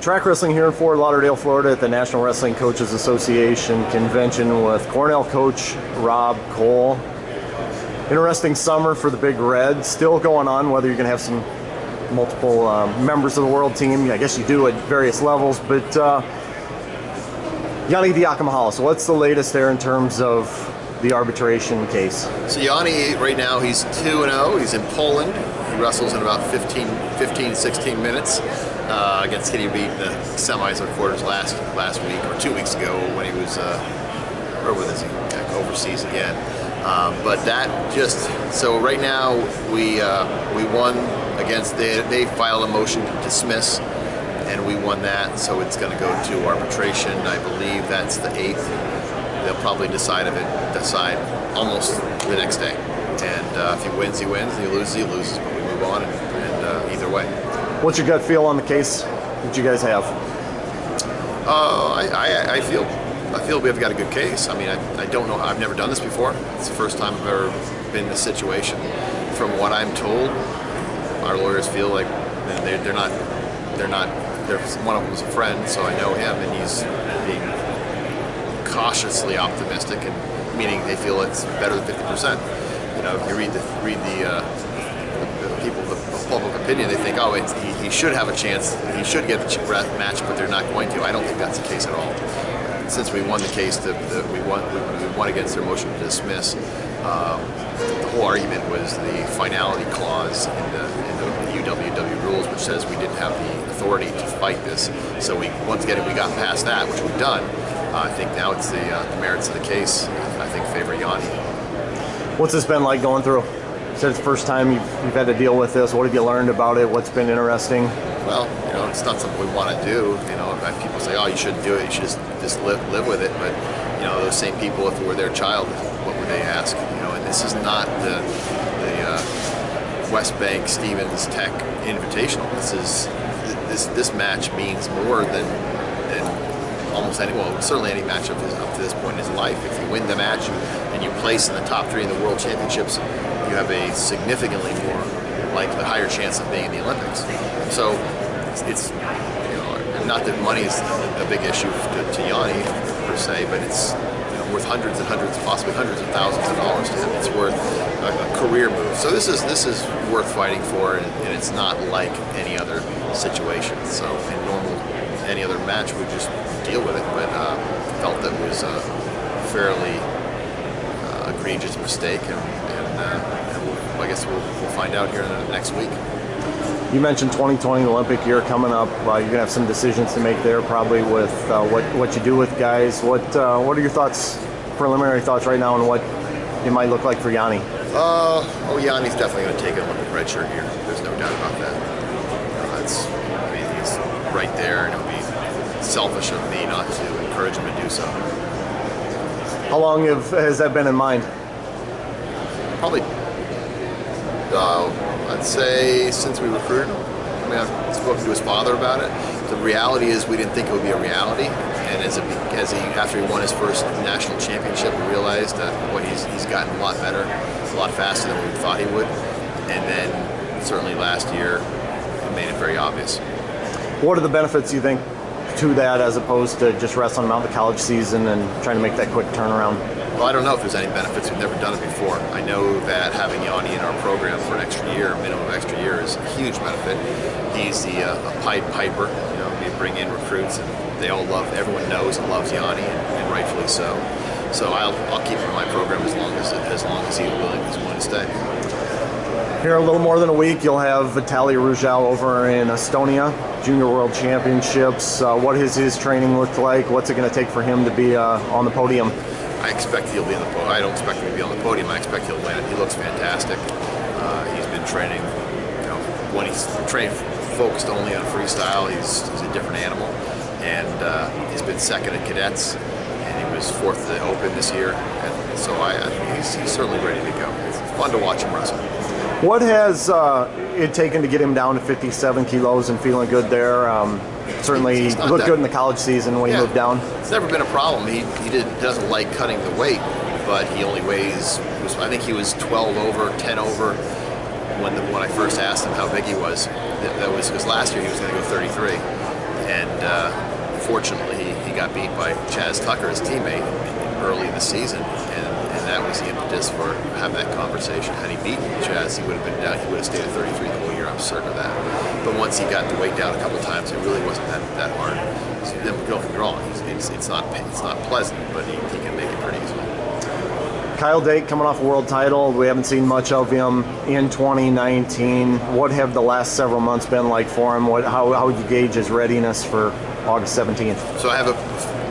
Track wrestling here in Fort Lauderdale, Florida at the National Wrestling Coaches Association Convention with Cornell coach Rob Koll. Interesting summer for the Big Red. Still going on, whether you're going to have some multiple members of the world team. I guess you do at various levels, but Yianni Diakamahalo. So what's the latest there in terms of the arbitration case? So Yianni, right now, he's 2-0. He's in Poland. He wrestles in about 15, 16 minutes against Kitty Beat in the semis or quarters last week or 2 weeks ago when he was, where was he? Overseas again. But that just, so right now we won against, they filed a motion to dismiss, and we won that, so it's going to go to arbitration. I believe that's the 8th. They'll probably decide almost the next day. And if he wins, he wins. If he loses, but we move on, and either way. What's your gut feel on the case that you guys have? I feel we've got a good case. I mean, I don't know. I've never done this before. It's the first time I've ever been in this situation. From what I'm told, our lawyers feel like they're not. One of them was a friend, so I know him, and he's being cautiously optimistic, and meaning they feel it's better than 50%. You know, if you read the people, the public opinion, they think, oh, he should have a chance. He should get the match, but they're not going to. I don't think that's the case at all. Since we won the case, we won against their motion to dismiss. The whole argument was the finality clause in the UWW rules, which says we didn't have the authority to fight this. So once again, we got past that, which we've done. I think now it's the merits of the case, I think, favor Yianni. What's this been like going through? You said it's the first time you've had to deal with this. What have you learned about it? What's been interesting? Well, you know, it's not something we want to do. You know, people say, oh, you shouldn't do it. You should just live with it. But, you know, those same people, if it were their child, what would they ask? You know, and this is not the West Bank Stevens Tech Invitational. This match means more than almost any, well, certainly any match up to this point in his life. If you win the match and you place in the top 3 in the World Championships, you have a significantly more, likely higher chance of being in the Olympics. So it's you know, not that money is a big issue to Yianni per se, but it's worth hundreds and hundreds, possibly hundreds of thousands of dollars to him. It's worth a career move. So this is worth fighting for, and it's not like any other situation. So in any other match, we just deal with it. But felt that was a fairly egregious mistake, and I guess we'll find out here in the next week. You mentioned 2020 Olympic year coming up. You're going to have some decisions to make there, probably with what you do with guys. What are your thoughts, preliminary thoughts right now on what it might look like for Yianni? Yianni's definitely going to take an Olympic red shirt here. There's no doubt about that. He's right there, and it would be selfish of me not to encourage him to do so. How long has that been in mind? Probably, I'd say since we recruited him. I mean, I've spoken to his father about it. The reality is we didn't think it would be a reality, and after he won his first national championship, we realized that he's gotten a lot better, a lot faster than we thought he would, and then certainly last year it made it very obvious. What are the benefits, you think, to that as opposed to just wrestling him out the college season and trying to make that quick turnaround? Well, I don't know if there's any benefits. We've never done it before. I know that having Yianni in our program for an extra year, minimum of extra year, is a huge benefit. He's a Pied Piper. You know, we bring in recruits, and everyone knows and loves Yianni, and rightfully so. So I'll keep him in my program as long as he's willing to stay. Here a little more than a week, you'll have Vitaly Rujal over in Estonia, Junior World Championships. What has his training looked like? What's it going to take for him to be on the podium? I expect he'll be on the podium. I don't expect him to be on the podium. I expect he'll win. He looks fantastic. He's been training, when he's trained focused only on freestyle, he's a different animal. And he's been second in cadets, and he was 4th at the Open this year. And so he's certainly ready to go. It's fun to watch him wrestle. What has it taken to get him down to 57 kilos and feeling good there? Certainly looked good in the college season when he moved down. It's never been a problem. He doesn't like cutting the weight, but he only weighs, I think he was 12 over, 10 over when I first asked him how big he was. That was because last year he was going to go 33. And fortunately, he got beat by Chaz Tucker, his teammate, early in the season, and that was the impetus for having that conversation. Had he beaten Chaz, he would have been down. He would have stayed at 33 the whole year. I'm certain of that. But once he got the weight down a couple of times, it really wasn't that hard. So don't get me wrong. It's not pleasant, but he can make it pretty easily. Kyle Dake coming off a world title. We haven't seen much of him in 2019. What have the last several months been like for him? How would you gauge his readiness for August 17th? So I have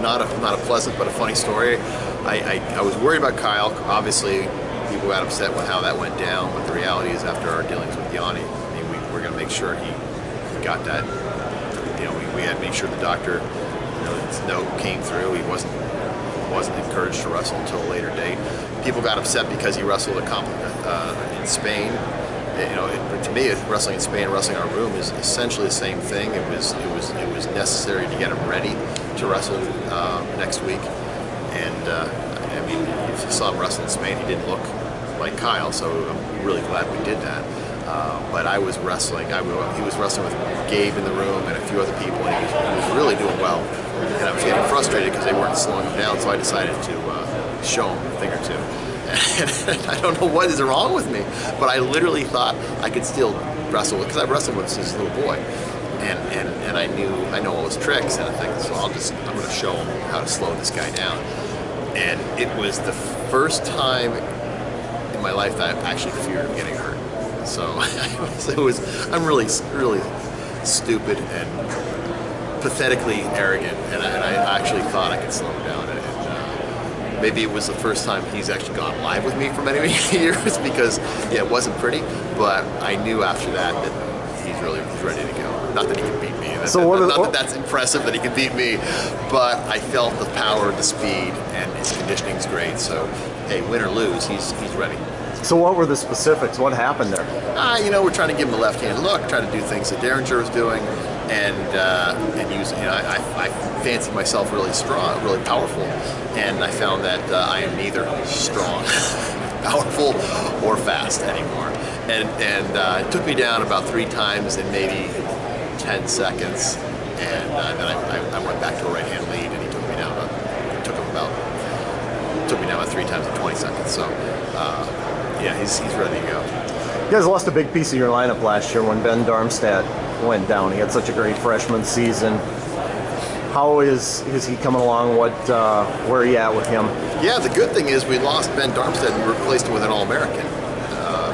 not a pleasant but a funny story. I was worried about Kyle. Obviously, people got upset with how that went down, but the reality is after our dealings with Yianni, I mean, we're going to make sure he got that. We had to make sure the doctor, his note came through. He wasn't encouraged to wrestle until a later date. People got upset because he wrestled in Spain. To me, wrestling in Spain, wrestling in our room is essentially the same thing. It was necessary to get him ready to wrestle next week. And I mean, if you saw him wrestle in Spain, he didn't look like Kyle. So I'm really glad we did that. But I was wrestling. He was wrestling with Gabe in the room and a few other people, and he was really doing well. And I was getting frustrated because they weren't slowing him down. So I decided to show him a thing or two. And I don't know what is wrong with me, but I literally thought I could still wrestle because I wrestled with his little boy, and I know all his tricks, and I think so. I'm going to show him how to slow this guy down. And it was the first time in my life that I actually feared of getting hurt. So I'm really stupid and pathetically arrogant, and I actually thought I could slow him down. And maybe it was the first time he's actually gone live with me for many years because it wasn't pretty, but I knew after that he's ready to go. Not that he can beat me. That's impressive that he can beat me, but I felt the power, the speed, and his conditioning's great. So, hey, win or lose, he's ready. So what were the specifics? What happened there? We're trying to give him a left-handed look, trying to do things that Derringer was doing, and use. I fancied myself really strong, really powerful, and I found that I am neither strong, powerful, or fast anymore. And it took me down about 3 times in maybe 10 seconds, and then I went back to a right-hand lead, and he took me down. Took me down about 3 times in 20 seconds. So. He's ready to go. You guys lost a big piece of your lineup last year when Ben Darmstadt went down. He had such a great freshman season. How is he coming along? Where are you at with him? Yeah, the good thing is we lost Ben Darmstadt and replaced him with an All-American,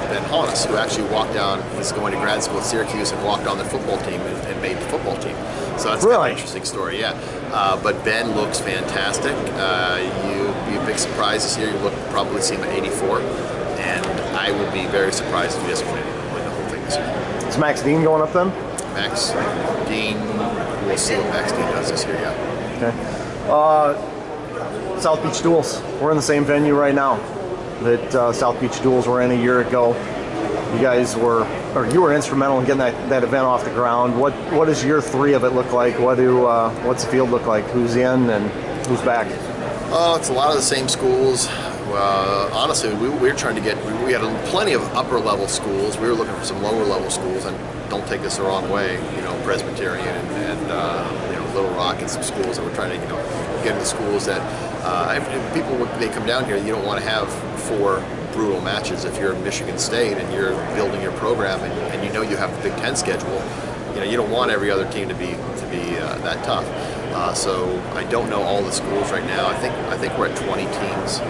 Ben Honus, who actually walked down. He's going to grad school at Syracuse and walked on the football team and made the football team. So that's really kind of an interesting story. Yeah, but Ben looks fantastic. You'd be a big surprise this year. You'll probably see him at 84. And I would be very surprised if he doesn't win the whole thing this year. Is Max Dean going up then? Max Dean, we'll see what Max Dean does this year, yeah. Okay. South Beach Duels. We're in the same venue right now that South Beach Duels were in a year ago. You were instrumental in getting that event off the ground. What does year 3 of it look like? What's the field look like? Who's in and who's back? It's a lot of the same schools. Honestly, we were trying to we had plenty of upper level schools. We were looking for some lower level schools, and don't take this the wrong way, Presbyterian and Little Rock and some schools that we're trying to, get into schools that people, when they come down here, you don't want to have 4 brutal matches. If you're Michigan State and you're building your program and you have the Big Ten schedule, you don't want every other team to be that tough. So I don't know all the schools right now. I think we're at 20 teams. I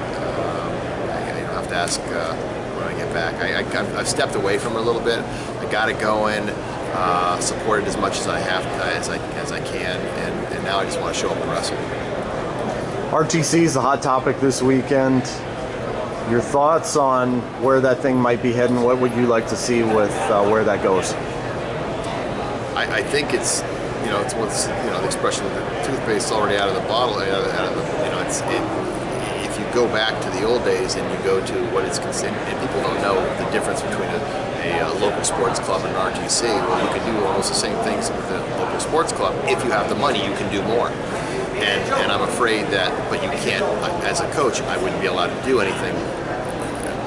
have to ask when I get back. I've stepped away from it a little bit. I got it going, supported as much as I have as I can, and now I just want to show up and wrestle. RTC is the hot topic this weekend. Your thoughts on where that thing might be heading? What would you like to see with where that goes? I think it's what's the expression that the toothpaste is already out of the bottle. If you go back to the old days and you go to what it's considered, and people don't know the difference between a local sports club and an RTC. Well, you can do almost the same things with a local sports club. If you have the money, you can do more. And I'm afraid that, but you can't, as a coach, I wouldn't be allowed to do anything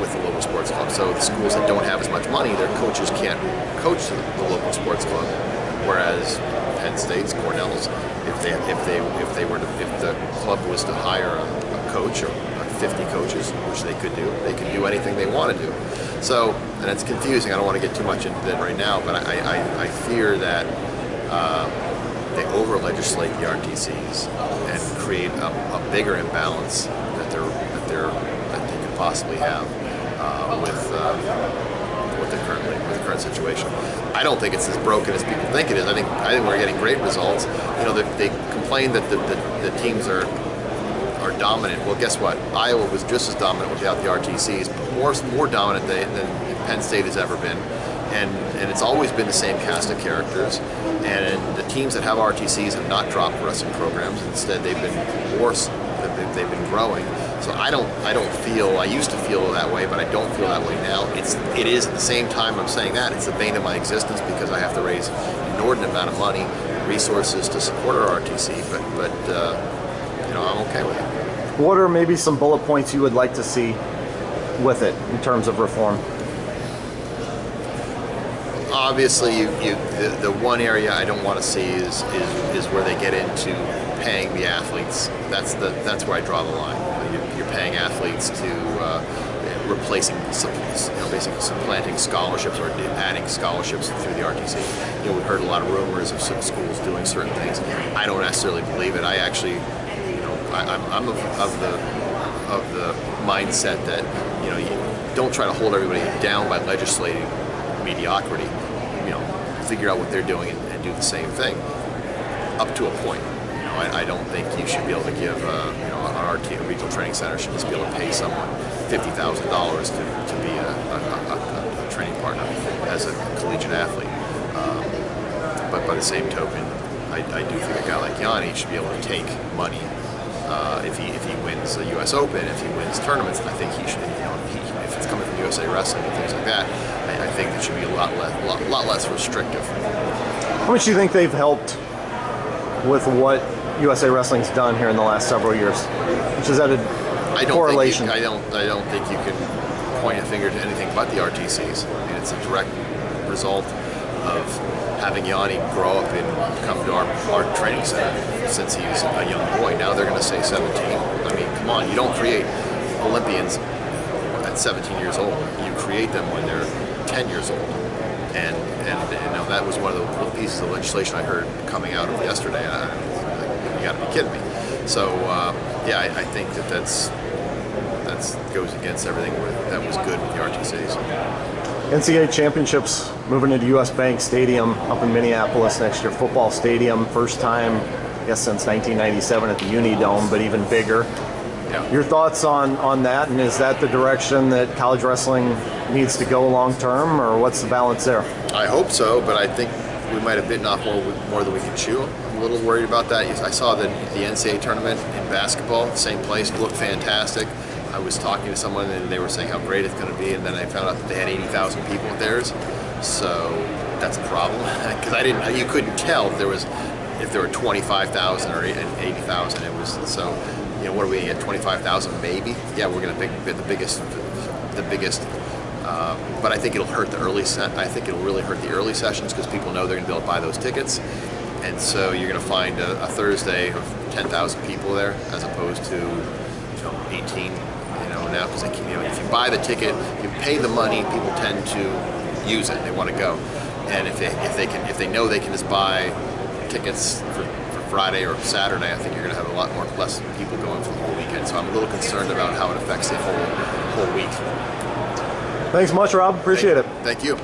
with the local sports club. So the schools that don't have as much money, their coaches can't coach the local sports club. Whereas Penn State's, Cornell's. If the club was to hire a coach or 50 coaches, which they could do anything they want to do. So, and it's confusing. I don't want to get too much into that right now, but I fear that they over-legislate the RTCs and create a bigger imbalance that they could possibly have with the current situation. I don't think it's as broken as people think it is. I think we're getting great results. You know, they complain that the teams are dominant. Well, guess what? Iowa was just as dominant without the RTCs, more dominant than Penn State has ever been. And it's always been the same cast of characters. And the teams that have RTCs have not dropped wrestling programs. Instead, they've been growing. So I used to feel that way, but I don't feel that way now. It is at the same time I'm saying that, it's the bane of my existence because I have to raise an inordinate amount of money, resources to support our RTC, but you know, I'm okay with it. What are maybe some bullet points you would like to see with it in terms of reform? Obviously, the one area I don't want to see is where they get into paying the athletes. That's where I draw the line. You're paying athletes to replacing, basically supplanting scholarships or adding scholarships through the RTC. You know, we've heard a lot of rumors of some schools doing certain things. I don't necessarily believe it. I actually, you know, I'm of the mindset that, you know, you don't try to hold everybody down by legislating mediocrity. You know, figure out what they're doing and do the same thing up to a point. You know, I don't think you should be able to give, you know, a regional training center should just be able to pay someone $50,000 to be a training partner as a collegiate athlete. But by the same token, I do think a guy like Yianni should be able to take money if he wins the U.S. Open, if he wins tournaments. I think he should, you know, if it's coming from USA Wrestling and things like that, I think it should be a lot less restrictive. How much do you think they've helped with what USA Wrestling's done here in the last several years? Which is at a correlation. I don't think you can point a finger to anything but the RTCs. I mean, it's a direct result of having Yianni grow up and come to our training center since he was a young boy. Now they're going to say 17. I mean, come on, you don't create Olympians at 17 years old. You create them when they're 10 years old. And you know, that was one of the pieces of legislation I heard coming out of yesterday. You got to be kidding me. So yeah, I think that goes against everything that was good with the RTCs. NCAA championships moving into US Bank Stadium up in Minneapolis next year. Football stadium, first time, I guess, since 1997 at the Uni Dome, but even bigger. Yeah. Your thoughts on that, and is that the direction that college wrestling needs to go long term, or what's the balance there? I hope so, but I think we might have bitten off more than we can chew. I'm a little worried about that. I saw the NCAA tournament in basketball, same place, looked fantastic. I was talking to someone and they were saying how great it's going to be, and then I found out that they had 80,000 people at theirs. So that's a problem because you couldn't tell if there were 25,000 or 80,000. It was so. You know, what are we at? 25,000 maybe? Yeah, we're going to pick the biggest. But I think it'll hurt the early set. I think it'll really hurt the early sessions because people know they're going to be able to buy those tickets, and so you're going to find a Thursday of 10,000 people there as opposed to 18. Now because if you buy the ticket, you pay the money, people tend to use it. They want to go, and if they know they can just buy tickets for Friday or Saturday, I think you're going to have less people going for the whole weekend. So I'm a little concerned about how it affects the whole week. Thanks much, Rob. Appreciate it. Thank you.